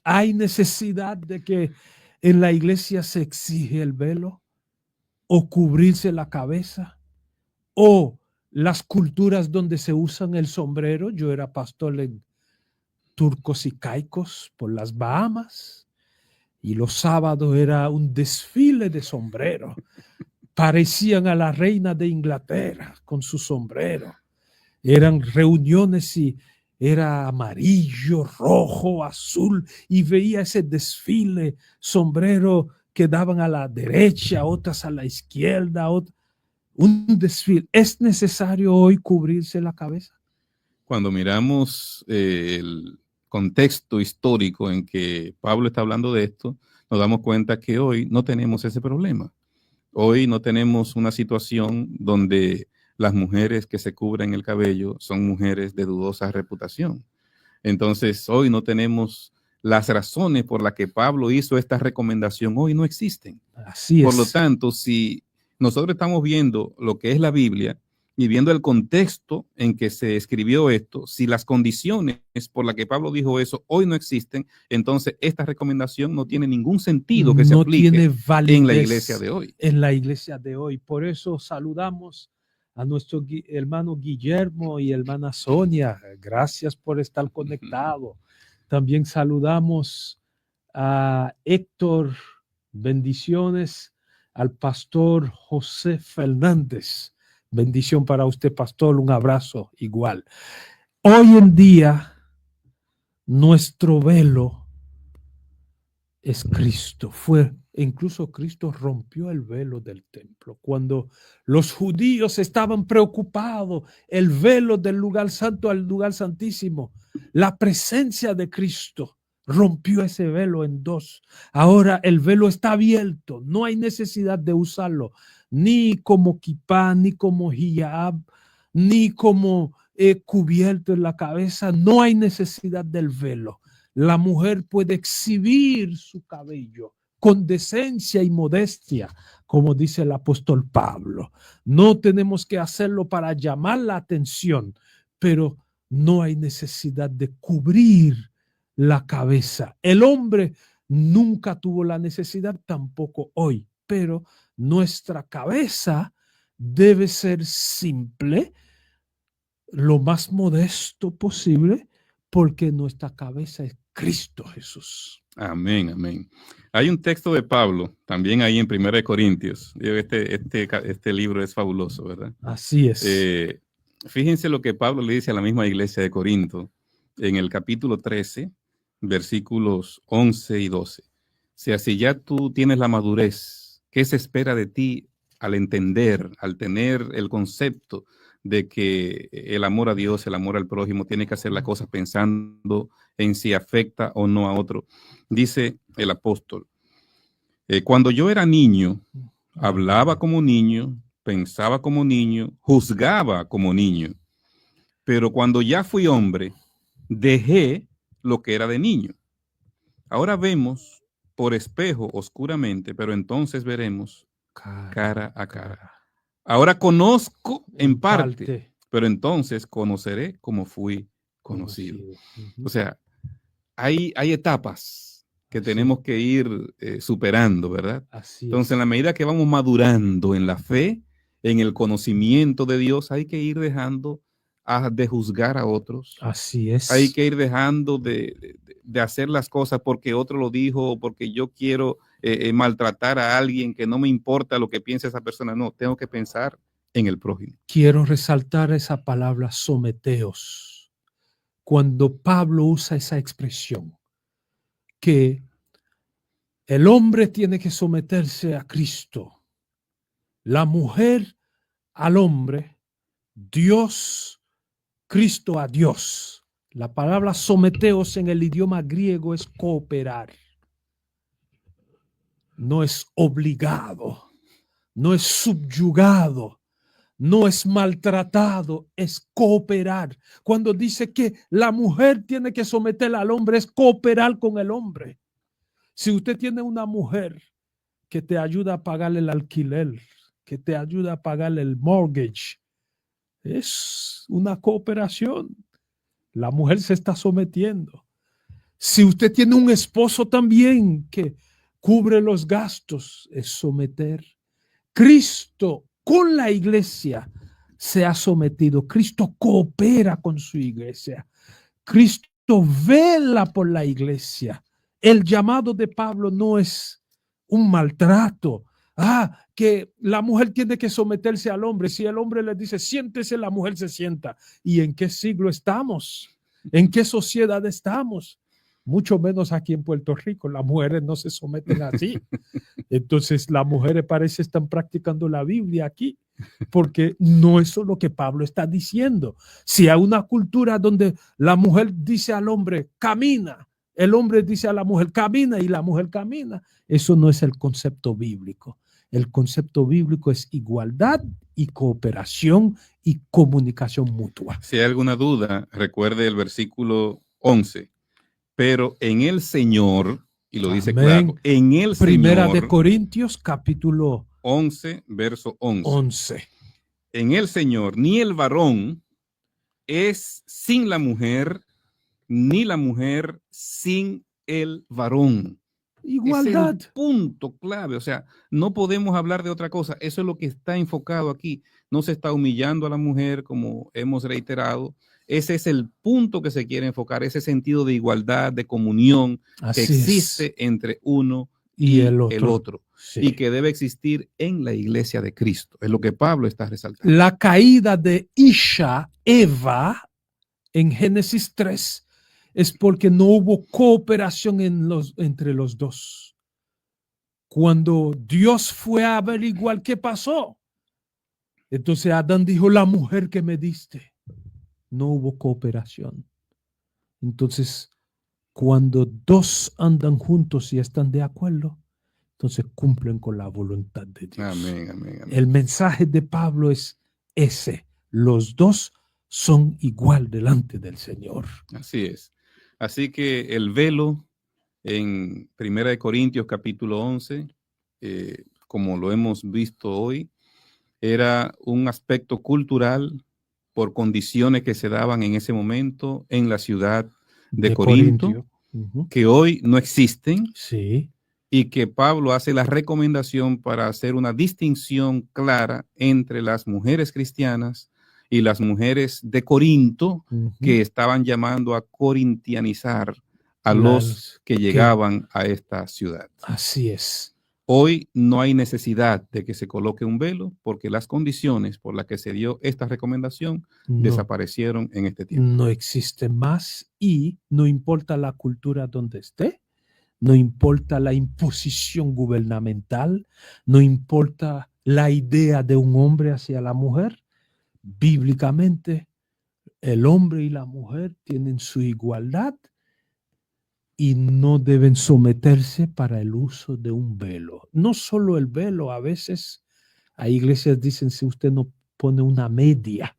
¿Hay necesidad de que en la iglesia se exige el velo o cubrirse la cabeza? ¿O las culturas donde se usan el sombrero? Yo era pastor en Turcos y Caicos por las Bahamas y los sábados era un desfile de sombrero. Parecían a la reina de Inglaterra con su sombrero. Eran reuniones y era amarillo, rojo, azul, y veía ese desfile, sombrero que daban a la derecha, otras a la izquierda, un desfile. ¿Es necesario hoy cubrirse la cabeza? Cuando miramos el contexto histórico en que Pablo está hablando de esto, nos damos cuenta que hoy no tenemos ese problema. Hoy no tenemos una situación donde las mujeres que se cubren el cabello son mujeres de dudosa reputación. Entonces, hoy no tenemos las razones por las que Pablo hizo esta recomendación. Hoy no existen. Así es. Por lo tanto, si nosotros estamos viendo lo que es la Biblia y viendo el contexto en que se escribió esto, si las condiciones por las que Pablo dijo eso hoy no existen, entonces esta recomendación no tiene ningún sentido que se aplique en la iglesia de hoy. En la iglesia de hoy. Por eso saludamos a nuestro hermano Guillermo y hermana Sonia. Gracias por estar conectado. También saludamos a Héctor. Bendiciones. al pastor José Fernández. Bendición para usted, pastor, un abrazo igual. Hoy en día, nuestro velo es Cristo. Incluso Cristo rompió el velo del templo. Cuando los judíos estaban preocupados, el velo del lugar santo al lugar santísimo, la presencia de Cristo rompió ese velo en dos. Ahora el velo está abierto. No hay necesidad de usarlo, ni como kipá, ni como hijab, ni como cubierto en la cabeza. No hay necesidad del velo. La mujer puede exhibir su cabello con decencia y modestia, como dice el apóstol Pablo. No tenemos que hacerlo para llamar la atención, pero no hay necesidad de cubrir la cabeza. El hombre nunca tuvo la necesidad, tampoco hoy, pero nuestra cabeza debe ser simple, lo más modesto posible, porque nuestra cabeza es Cristo Jesús. Amén, amén. Hay un texto de Pablo, también ahí en 1 Corintios. Este libro es fabuloso, ¿verdad? Así es. Fíjense lo que Pablo le dice a la misma iglesia de Corinto, en el capítulo 13, versículos 11 y 12. Si así ya tú tienes la madurez, ¿qué se espera de ti al entender, al tener el concepto de que el amor a Dios, el amor al prójimo, tiene que hacer las cosas pensando en si afecta o no a otro? Dice el apóstol, cuando yo era niño, hablaba como niño, pensaba como niño, juzgaba como niño. Pero cuando ya fui hombre, dejé lo que era de niño. Ahora vemos por espejo oscuramente, pero entonces veremos cara a cara. Ahora conozco en parte, pero entonces conoceré como fui conocido. O sea, hay etapas que tenemos que ir superando, ¿verdad? Entonces, en la medida que vamos madurando en la fe, en el conocimiento de Dios, hay que ir dejando de juzgar a otros. Así es. Hay que ir dejando de hacer las cosas porque otro lo dijo o porque yo quiero maltratar a alguien, que no me importa lo que piense esa persona. No, tengo que pensar en el prójimo. Quiero resaltar esa palabra someteos. Cuando Pablo usa esa expresión, que el hombre tiene que someterse a Cristo, la mujer al hombre, Cristo a Dios. La palabra someteos en el idioma griego es cooperar. No es obligado, no es subyugado, no es maltratado, es cooperar. Cuando dice que la mujer tiene que someter al hombre, es cooperar con el hombre. Si usted tiene una mujer que te ayuda a pagar el alquiler, que te ayuda a pagar el mortgage, es una cooperación. La mujer se está sometiendo. Si usted tiene un esposo también que cubre los gastos, es someter. Cristo con la iglesia se ha sometido. Cristo coopera con su iglesia. Cristo vela por la iglesia. El llamado de Pablo no es un maltrato. Que la mujer tiene que someterse al hombre. Si el hombre le dice, siéntese, la mujer se sienta. ¿Y en qué siglo estamos? ¿En qué sociedad estamos? Mucho menos aquí en Puerto Rico. Las mujeres no se someten así. Entonces las mujeres parece están practicando la Biblia aquí, porque no es lo que Pablo está diciendo. Si hay una cultura donde la mujer dice al hombre, camina, el hombre dice a la mujer, camina, y la mujer camina, eso no es el concepto bíblico. El concepto bíblico es igualdad y cooperación y comunicación mutua. Si hay alguna duda, recuerde el versículo 11. Pero en el Señor, y lo dice claro, en el Primera Señor. de Corintios, capítulo 11, verso 11. En el Señor, ni el varón es sin la mujer, ni la mujer sin el varón. Igualdad. Es el punto clave. O sea, no podemos hablar de otra cosa. Eso es lo que está enfocado aquí. No se está humillando a la mujer, como hemos reiterado. Ese es el punto que se quiere enfocar, ese sentido de igualdad, de comunión que existe entre uno y el el otro. otro. Sí. Y que debe existir en la iglesia de Cristo. Es lo que Pablo está resaltando. La caída de Isha, Eva, en Génesis 3, es porque no hubo cooperación entre los dos. Cuando Dios fue a averiguar qué pasó, entonces Adán dijo, la mujer que me diste. No hubo cooperación. Entonces, cuando dos andan juntos y están de acuerdo, entonces cumplen con la voluntad de Dios. Amén, amén, amén. El mensaje de Pablo es ese. Los dos son igual delante del Señor. Así es. Así que el velo en 1 Corintios capítulo 11, como lo hemos visto hoy, era un aspecto cultural por condiciones que se daban en ese momento en la ciudad de Corinto, que hoy no existen. Sí. Y que Pablo hace la recomendación para hacer una distinción clara entre las mujeres cristianas y las mujeres de Corinto, que estaban llamando a corintianizar a los que llegaban a esta ciudad. Así es. Hoy no hay necesidad de que se coloque un velo porque las condiciones por las que se dio esta recomendación desaparecieron en este tiempo. No existe más y no importa la cultura donde esté. No importa la imposición gubernamental, no importa la idea de un hombre hacia la mujer. Bíblicamente, el hombre y la mujer tienen su igualdad y no deben someterse para el uso de un velo. No solo el velo, a veces hay iglesias que dicen si usted no pone una media,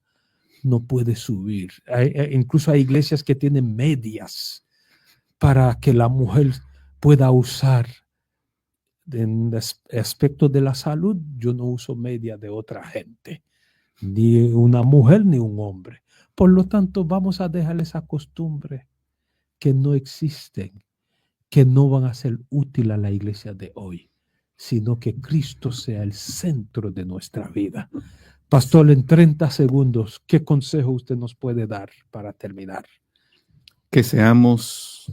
no puede subir. Incluso hay iglesias que tienen medias para que la mujer pueda usar. En aspecto de la salud, yo no uso media de otra gente, ni una mujer ni un hombre. Por lo tanto, vamos a dejar esa costumbre que no existen, que no van a ser útiles a la iglesia de hoy, sino que Cristo sea el centro de nuestra vida. Pastor, en 30 segundos, ¿qué consejo usted nos puede dar para terminar? Que seamos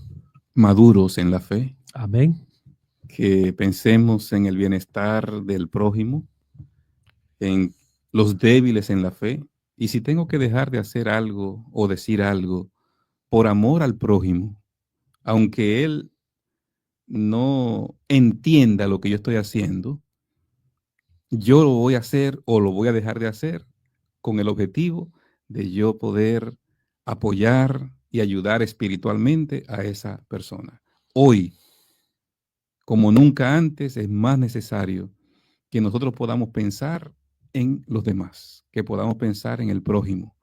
maduros en la fe. Amén. Que pensemos en el bienestar del prójimo, en los débiles en la fe. Y si tengo que dejar de hacer algo o decir algo por amor al prójimo, aunque él no entienda lo que yo estoy haciendo, yo lo voy a hacer o lo voy a dejar de hacer con el objetivo de yo poder apoyar y ayudar espiritualmente a esa persona. Hoy, como nunca antes, es más necesario que nosotros podamos pensar en los demás, que podamos pensar en el prójimo,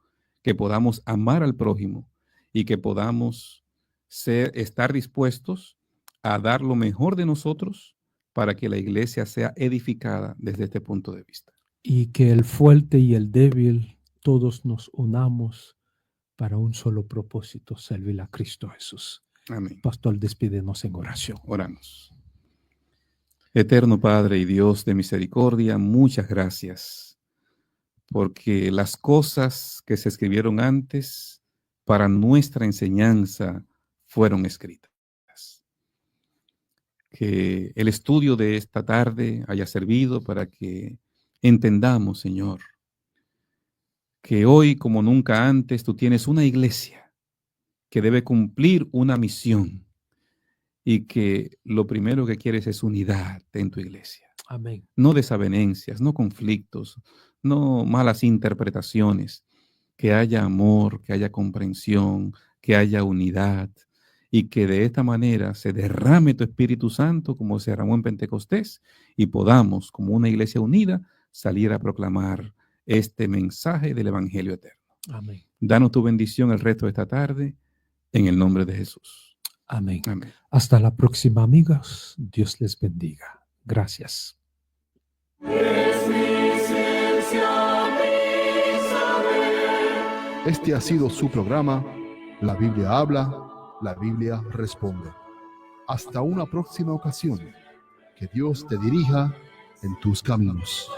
que podamos amar al prójimo y que podamos estar dispuestos a dar lo mejor de nosotros para que la iglesia sea edificada desde este punto de vista. Y que el fuerte y el débil, todos nos unamos para un solo propósito, servir a Cristo Jesús. Amén. Pastor, despídenos en oración. Oramos. Eterno Padre y Dios de misericordia, muchas gracias, porque las cosas que se escribieron antes para nuestra enseñanza fueron escritas. Que el estudio de esta tarde haya servido para que entendamos, Señor, que hoy como nunca antes tú tienes una iglesia que debe cumplir una misión y que lo primero que quieres es unidad en tu iglesia. Amén. No desavenencias, no conflictos, no malas interpretaciones, que haya amor, que haya comprensión, que haya unidad y que de esta manera se derrame tu Espíritu Santo como se derramó en Pentecostés y podamos, como una iglesia unida, salir a proclamar este mensaje del Evangelio eterno. Amén. Danos tu bendición el resto de esta tarde, en el nombre de Jesús. Amén. Amén. Hasta la próxima, amigos. Dios les bendiga. Gracias. Este ha sido su programa, La Biblia habla, la Biblia responde. Hasta una próxima ocasión. Que Dios te dirija en tus caminos.